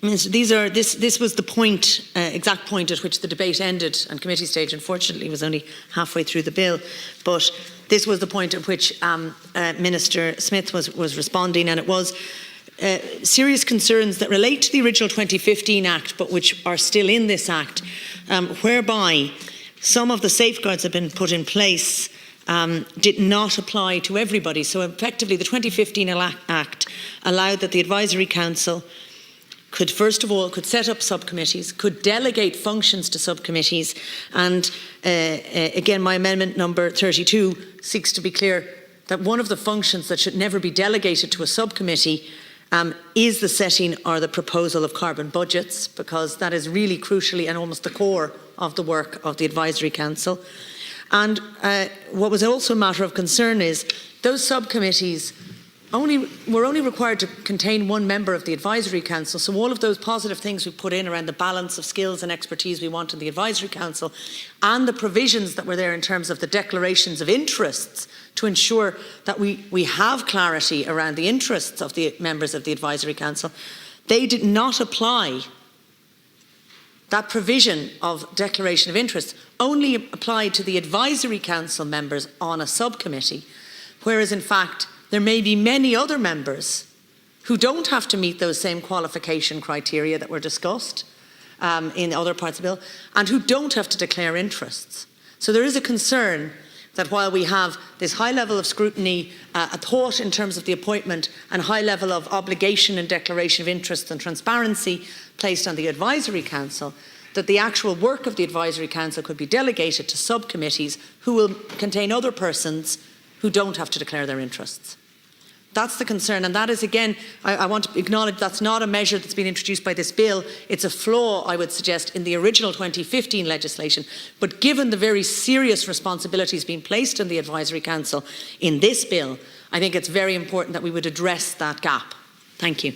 Minister, this was the point, exact point at which the debate ended on committee stage. Unfortunately, it was only halfway through the bill, but this was the point at which Minister Smith was responding, and it was serious concerns that relate to the original 2015 Act, but which are still in this Act, whereby some of the safeguards that have been put in place did not apply to everybody. So effectively, the 2015 Act allowed that the Advisory Council could, first of all, could set up subcommittees, could delegate functions to subcommittees, and again, my amendment number 32 seeks to be clear that one of the functions that should never be delegated to a subcommittee is the setting or the proposal of carbon budgets, because that is really crucially and almost the core of the work of the Advisory Council. And what was also a matter of concern is those subcommittees were only required to contain one member of the Advisory Council, so all of those positive things we put in around the balance of skills and expertise we want in the Advisory Council, and the provisions that were there in terms of the declarations of interests to ensure that we have clarity around the interests of the members of the Advisory Council, they did not apply. That provision of declaration of interests only applied to the Advisory Council members on a subcommittee, whereas in fact there may be many other members who don't have to meet those same qualification criteria that were discussed in other parts of the bill, and who don't have to declare interests. So there is a concern that while we have this high level of scrutiny, a thought in terms of the appointment, and high level of obligation and declaration of interests and transparency placed on the Advisory Council, that the actual work of the Advisory Council could be delegated to subcommittees who will contain other persons who don't have to declare their interests. That's the concern, and that is, again, I want to acknowledge that's not a measure that's been introduced by this bill. It's a flaw, I would suggest, in the original 2015 legislation. But given the very serious responsibilities being placed on the Advisory Council in this bill, I think it's very important that we would address that gap. Thank you.